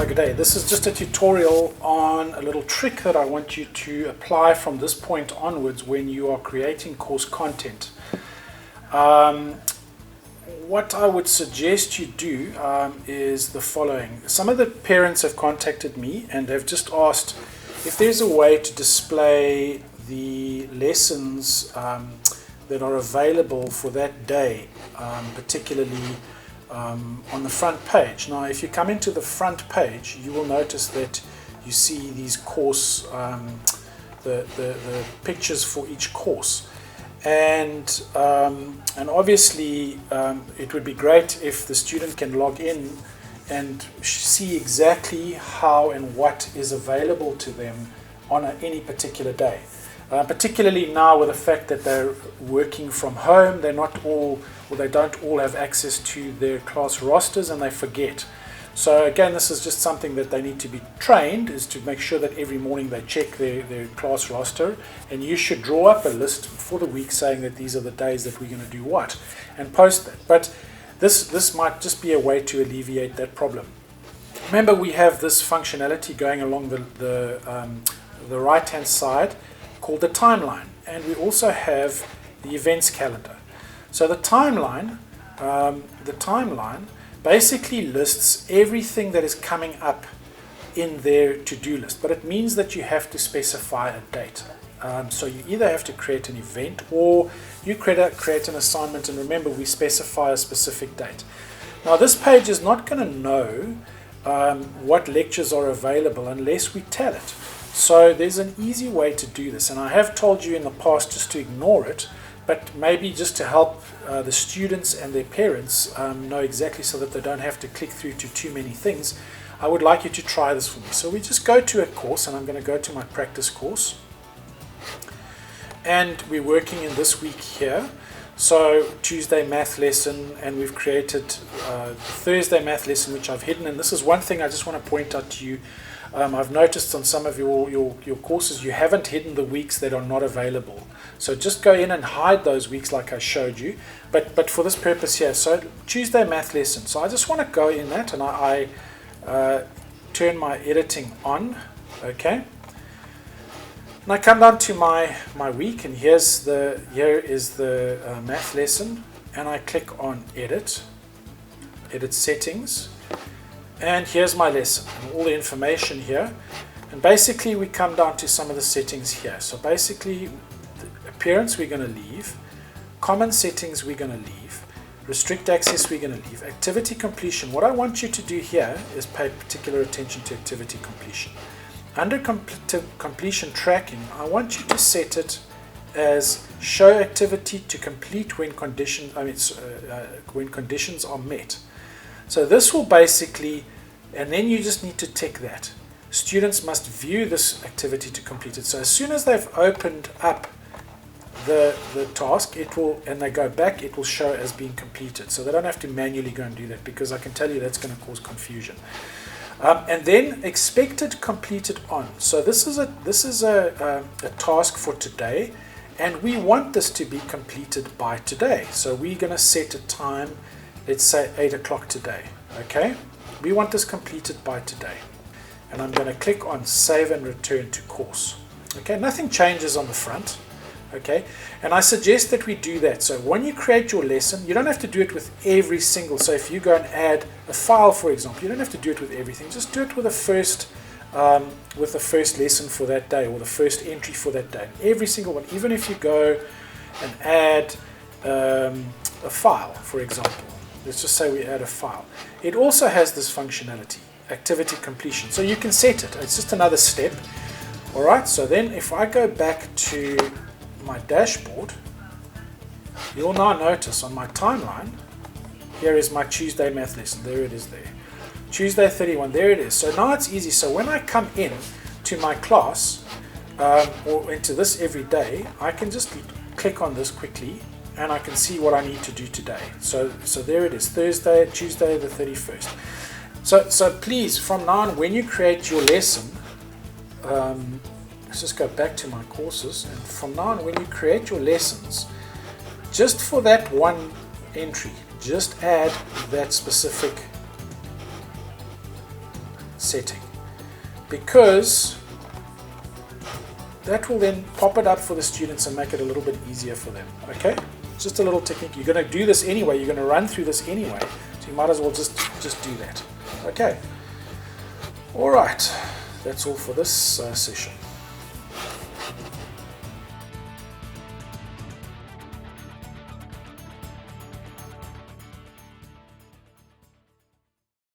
Good day. This is just a tutorial on a little trick that I want you to apply from this point onwards when you are creating course content. What I would suggest you do is the following. Some of the parents have contacted me and they've just asked if there's a way to display the lessons that are available for that day, particularly on the front page. Now, if you come into the front page, you will notice that you see these course, the pictures for each course. And obviously it would be great if the student can log in and see exactly how and what is available to them on any particular day. Particularly now with the fact that they're working from home, they're not all, or they don't all have access to their class rosters and they forget. So again, this is just something that they need to be trained, is to make sure that every morning they check their class roster, and you should draw up a list for the week saying that these are the days that we're going to do what, and post that. But this might just be a way to alleviate that problem. Remember, we have this functionality going along the right hand side called the timeline, and we also have the events calendar. So the timeline basically lists everything that is coming up in their to-do list, but it means that you have to specify a date. So you either have to create an event or you create an assignment, and remember, we specify a specific date. Now, this page is not going to know what lectures are available unless we tell it. So there's an easy way to do this, and I have told you in the past just to ignore it, but maybe just to help the students and their parents know exactly, so that they don't have to click through to too many things. I would like you to try this for me. So we just go to a course, and I'm going to go to my practice course. And we're working in this week here. So Tuesday math lesson, and we've created Thursday math lesson, which I've hidden. And this is one thing I just want to point out to you. I've noticed on some of your courses you haven't hidden the weeks that are not available. So just go in and hide those weeks like I showed you. But for this purpose here, so Tuesday math lesson. So I just want to go in that, and I turn my editing on. Okay. And I come down to my week, and here is the math lesson, and I click on edit settings. And here's my lesson and all the information here. And basically we come down to some of the settings here. So basically, appearance we're going to leave, common settings we're going to leave, restrict access we're going to leave, activity completion. What I want you to do here is pay particular attention to activity completion. Under completion tracking, I want you to set it as show activity to complete when conditions are met. So this will basically, and then you just need to tick that. Students must view this activity to complete it. So as soon as they've opened up the task, it will, and they go back, it will show as being completed. So they don't have to manually go and do that, because I can tell you that's going to cause confusion. And then expected completed on. So this is a task for today, and we want this to be completed by today. So we're going to set a time. Let's say 8 o'clock today, okay? We want this completed by today. And I'm going to click on Save and Return to Course. Okay, nothing changes on the front, okay? And I suggest that we do that. So when you create your lesson, you don't have to do it with every single. So if you go and add a file, for example, you don't have to do it with everything. Just do it with the first lesson for that day, or the first entry for that day. Every single one, even if you go and add a file, for example. Let's just say we add a file. It also has this functionality, activity completion. So you can set it. It's just another step. All right. So then if I go back to my dashboard, you'll now notice on my timeline, here is my Tuesday math lesson. There it is there. Tuesday 31, there it is. So now it's easy. So when I come in to my class or into this every day, I can just click on this quickly, and I can see what I need to do today. So there it is, Tuesday the 31st. So please, from now on, when you create your lesson let's just go back to my courses, and from now on when you create your lessons, just for that one entry, just add that specific setting, because that will then pop it up for the students and make it a little bit easier for them. Okay, just a little technique. You're going to do this anyway, you're going to run through this anyway, so you might as well just do that. Okay, all right, that's all for this session.